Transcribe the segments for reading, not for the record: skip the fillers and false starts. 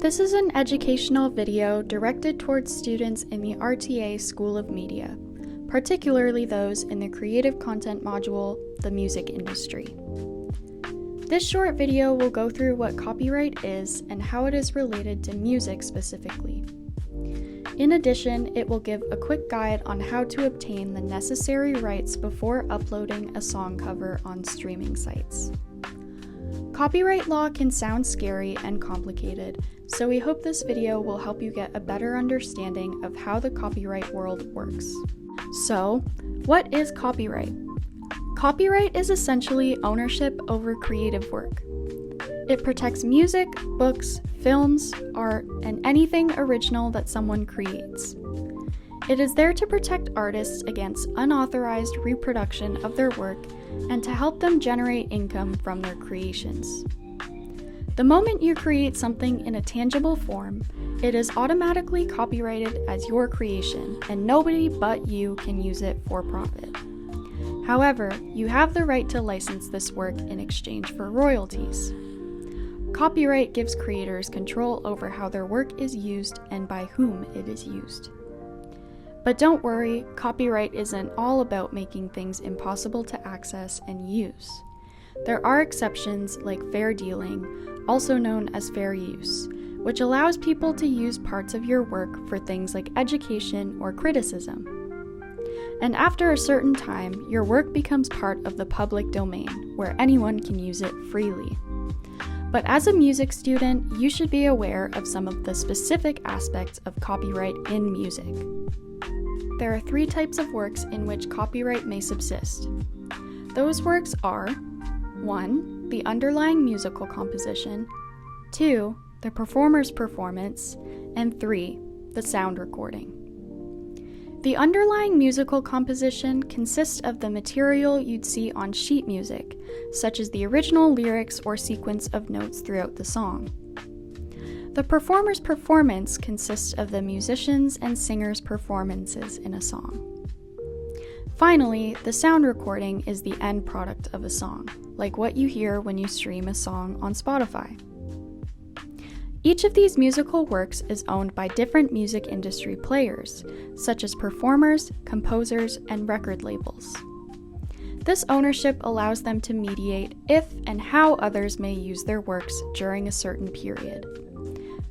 This is an educational video directed towards students in the RTA School of Media, particularly those in the Creative Content module, the music industry. This short video will go through what copyright is and how it is related to music specifically. In addition, it will give a quick guide on how to obtain the necessary rights before uploading a song cover on streaming sites. Copyright law can sound scary and complicated, so we hope this video will help you get a better understanding of how the copyright world works. So, what is copyright? Copyright is essentially ownership over creative work. It protects music, books, films, art, and anything original that someone creates. It is there to protect artists against unauthorized reproduction of their work and to help them generate income from their creations. The moment you create something in a tangible form, it is automatically copyrighted as your creation, and nobody but you can use it for profit. However, you have the right to license this work in exchange for royalties. Copyright gives creators control over how their work is used and by whom it is used. But don't worry, copyright isn't all about making things impossible to access and use. There are exceptions like fair dealing, also known as fair use, which allows people to use parts of your work for things like education or criticism. And after a certain time, your work becomes part of the public domain, where anyone can use it freely. But as a music student, you should be aware of some of the specific aspects of copyright in music. There are 3 types of works in which copyright may subsist. Those works are 1. The underlying musical composition, 2. The performer's performance, and 3. The sound recording. The underlying musical composition consists of the material you'd see on sheet music, such as the original lyrics or sequence of notes throughout the song. The performer's performance consists of the musicians' and singers' performances in a song. Finally, the sound recording is the end product of a song, like what you hear when you stream a song on Spotify. Each of these musical works is owned by different music industry players, such as performers, composers, and record labels. This ownership allows them to mediate if and how others may use their works during a certain period.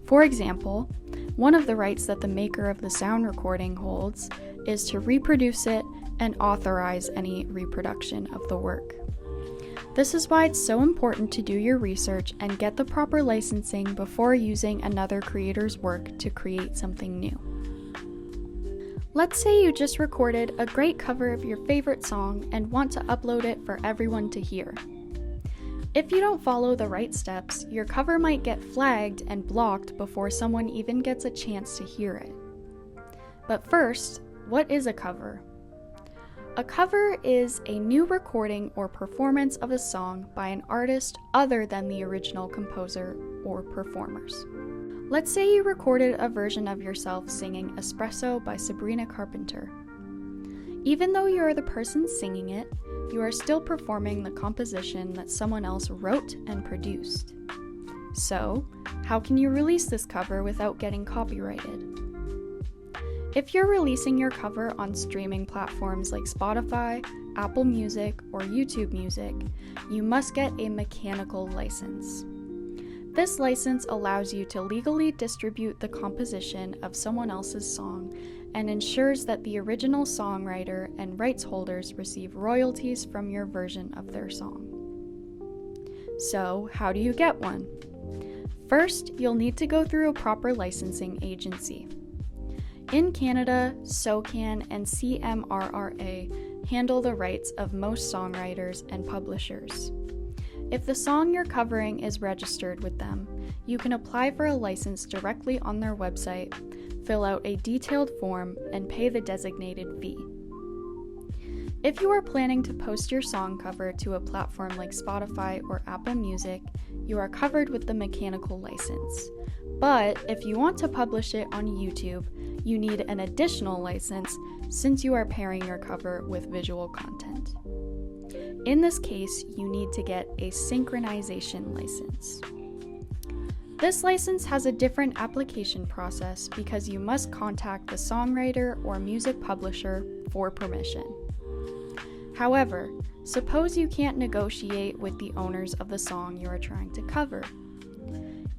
For example, one of the rights that the maker of the sound recording holds is to reproduce it and authorize any reproduction of the work. This is why it's so important to do your research and get the proper licensing before using another creator's work to create something new. Let's say you just recorded a great cover of your favorite song and want to upload it for everyone to hear. If you don't follow the right steps, your cover might get flagged and blocked before someone even gets a chance to hear it. But first, what is a cover? A cover is a new recording or performance of a song by an artist other than the original composer or performers. Let's say you recorded a version of yourself singing Espresso by Sabrina Carpenter. Even though you are the person singing it, you are still performing the composition that someone else wrote and produced. So, how can you release this cover without getting copyrighted? If you're releasing your cover on streaming platforms like Spotify, Apple Music, or YouTube Music, you must get a mechanical license. This license allows you to legally distribute the composition of someone else's song and ensures that the original songwriter and rights holders receive royalties from your version of their song. So, how do you get one? First, you'll need to go through a proper licensing agency. In Canada, SOCAN and CMRRA handle the rights of most songwriters and publishers. If the song you're covering is registered with them, you can apply for a license directly on their website, fill out a detailed form, and pay the designated fee. If you are planning to post your song cover to a platform like Spotify or Apple Music, you are covered with the mechanical license. But if you want to publish it on YouTube, you need an additional license since you are pairing your cover with visual content. In this case, you need to get a synchronization license. This license has a different application process because you must contact the songwriter or music publisher for permission. However, suppose you can't negotiate with the owners of the song you are trying to cover.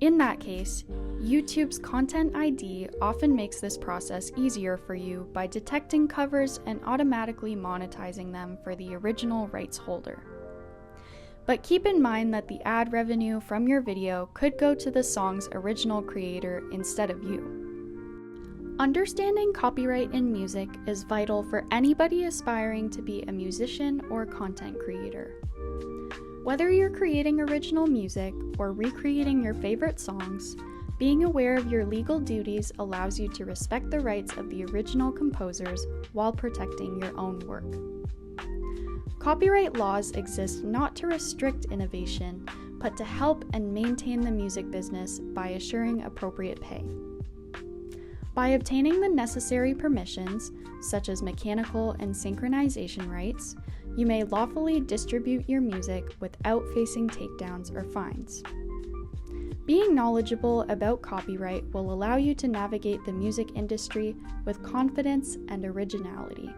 In that case, YouTube's Content ID often makes this process easier for you by detecting covers and automatically monetizing them for the original rights holder. But keep in mind that the ad revenue from your video could go to the song's original creator instead of you. Understanding copyright in music is vital for anybody aspiring to be a musician or content creator. Whether you're creating original music or recreating your favorite songs, being aware of your legal duties allows you to respect the rights of the original composers while protecting your own work. Copyright laws exist not to restrict innovation, but to help and maintain the music business by assuring appropriate pay. By obtaining the necessary permissions, such as mechanical and synchronization rights, you may lawfully distribute your music without facing takedowns or fines. Being knowledgeable about copyright will allow you to navigate the music industry with confidence and originality.